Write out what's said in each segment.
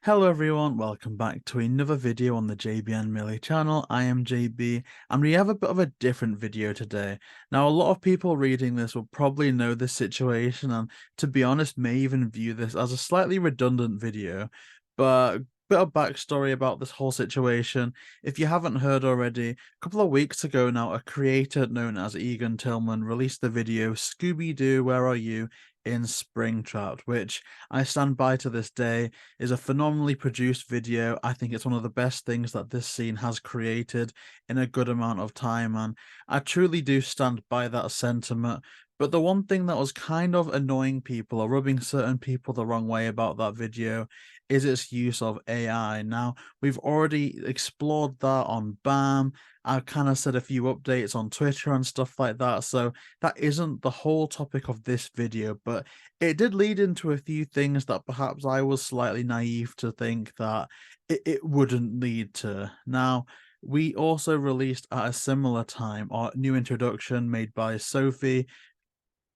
Hello everyone, welcome back to another video on the JayBee Milly channel. I am JB, and we have a bit of a different video today. Now, a lot of people reading this will probably know this situation, and to be honest, may even view this as a slightly redundant video, but bit of backstory about this whole situation. If you haven't heard already, a couple of weeks ago now, a creator known as Egan Tillman released the video Scooby-Doo, Where Are You? In Springtrap, which I stand by to this day is a phenomenally produced video. I think it's one of the best things that this scene has created in a good amount of time, and I truly do stand by that sentiment. But the one thing that was kind of annoying people or rubbing certain people the wrong way about that video is its use of AI. Now, we've already explored that on BAM. I've kind of said a few updates on Twitter and stuff like that. So that isn't the whole topic of this video, but it did lead into a few things that perhaps I was slightly naive to think that it wouldn't lead to. Now, we also released at a similar time our new introduction made by Sophie,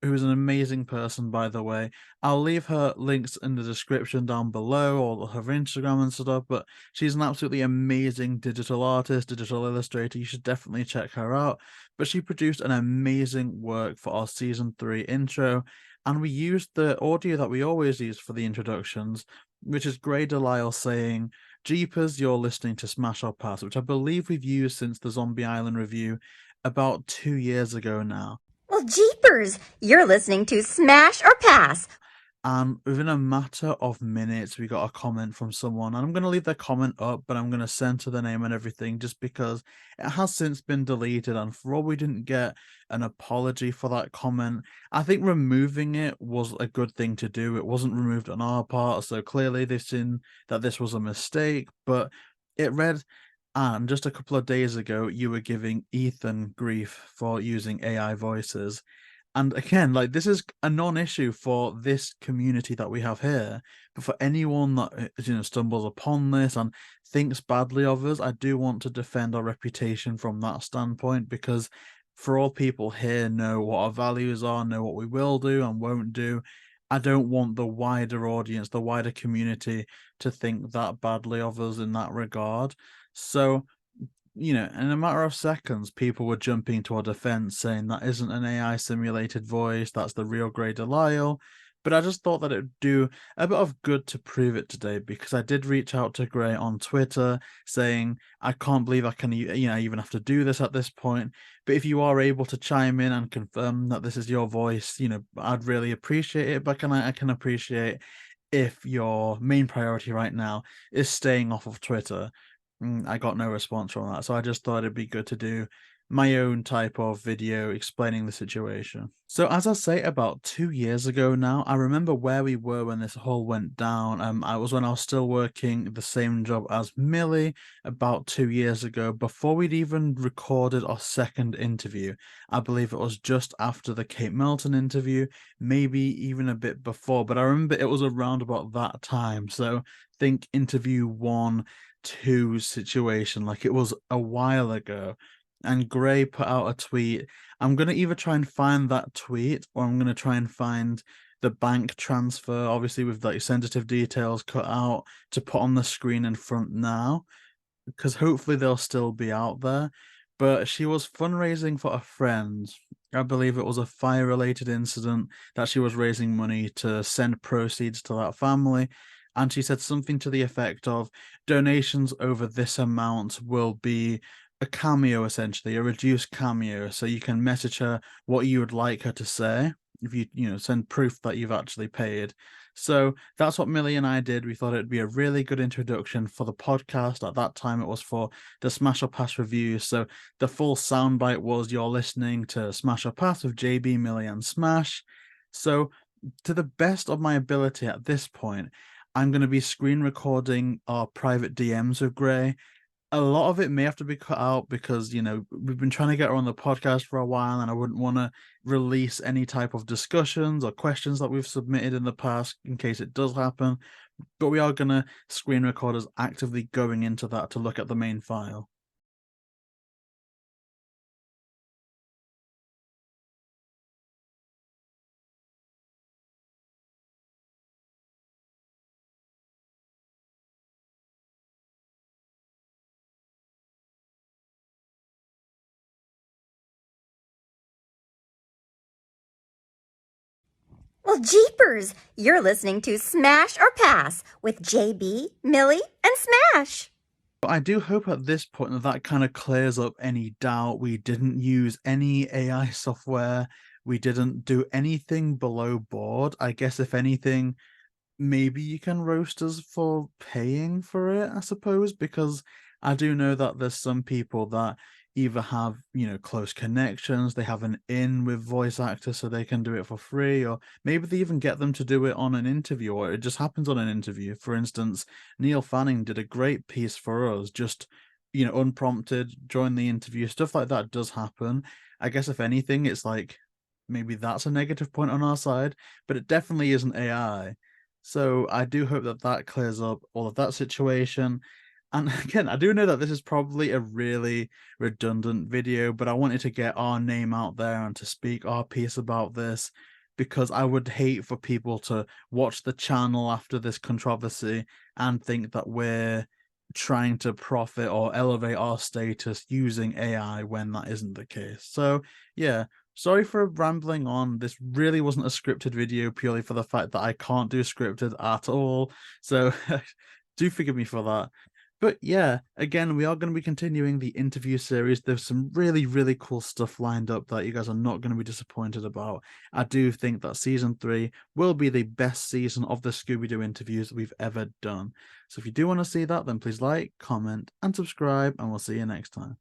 who's an amazing person, by the way. I'll leave her links in the description down below, or her Instagram and stuff, but she's an absolutely amazing digital artist, digital illustrator. You should definitely check her out. But she produced an amazing work for our season 3 intro, and we used the audio that we always use for the introductions, which is DeLisle saying, Jeepers, you're listening to Smash or Pass, which I believe we've used since the Zombie Island review about 2 years ago now. Well, jeepers! You're listening to Smash or Pass. And within a matter of minutes, we got a comment from someone, and I'm going to leave their comment up, but I'm going to censor the name and everything just because it has since been deleted. And for all we didn't get an apology for that comment, I think removing it was a good thing to do. It wasn't removed on our part, so clearly they've seen that this was a mistake. But it read, and just a couple of days ago, you were giving Ethan grief for using AI voices. And again, like, this is a non-issue for this community that we have here, but for anyone that stumbles upon this and thinks badly of us, I do want to defend our reputation from that standpoint, because for all people here know what our values are, know what we will do and won't do. I don't want the wider audience, the wider community, to think that badly of us in that regard. So, in a matter of seconds, people were jumping to our defense, saying that isn't an AI simulated voice, that's the real DeLisle. But I just thought that it would do a bit of good to prove it today, because I did reach out to Gray on Twitter saying, I can't believe I can, even have to do this at this point. But if you are able to chime in and confirm that this is your voice, I'd really appreciate it. But I can appreciate if your main priority right now is staying off of Twitter. I got no response from that, so I just thought it'd be good to do my own type of video explaining the situation. So as I say, about 2 years ago now, I remember where we were when this all went down. I was when I was still working the same job as Millie about 2 years ago, before we'd even recorded our second interview. I believe it was just after the Kate Milton interview, maybe even a bit before, but I remember it was around about that time. So think interview 1-2 situation, like it was a while ago. And Gray put out a tweet. I'm gonna either try and find that tweet, or I'm gonna try and find the bank transfer, obviously with like sensitive details cut out, to put on the screen in front now, because hopefully they'll still be out there. But she was fundraising for a friend. I believe it was a fire related incident that she was raising money to send proceeds to that family. And she said something to the effect of, donations over this amount will be a cameo, essentially, a reduced cameo. So you can message her what you would like her to say if you send proof that you've actually paid. So that's what Millie and I did. We thought it'd be a really good introduction for the podcast. At that time, it was for the Smash or Pass reviews. So the full soundbite was, you're listening to Smash or Pass with JayBee Milly and Smash. So, to the best of my ability at this point, I'm going to be screen recording our private DMs with Gray. A lot of it may have to be cut out because, we've been trying to get her on the podcast for a while, and I wouldn't want to release any type of discussions or questions that we've submitted in the past in case it does happen. But we are going to screen record us actively going into that to look at the main file. Well, jeepers! You're listening to Smash or Pass with JayBee, Milly, and Smash. But I do hope at this point that that kind of clears up any doubt. We didn't use any AI software. We didn't do anything below board. I guess if anything, maybe you can roast us for paying for it, I suppose, because I do know that there's some people that either have, close connections, they have an in with voice actors so they can do it for free, or maybe they even get them to do it on an interview, or it just happens on an interview. For instance, Neil Fanning did a great piece for us, just, unprompted, join the interview. Stuff like that does happen. I guess if anything, it's like maybe that's a negative point on our side, but it definitely isn't AI. So I do hope that that clears up all of that situation. And again, I do know that this is probably a really redundant video, but I wanted to get our name out there and to speak our piece about this, because I would hate for people to watch the channel after this controversy and think that we're trying to profit or elevate our status using AI when that isn't the case. So yeah, sorry for rambling on. This really wasn't a scripted video, purely for the fact that I can't do scripted at all. So do forgive me for that. But yeah, again, we are going to be continuing the interview series. There's some really, really cool stuff lined up that you guys are not going to be disappointed about. I do think that season 3 will be the best season of the Scooby-Doo interviews we've ever done. So if you do want to see that, then please like, comment, and subscribe, and we'll see you next time.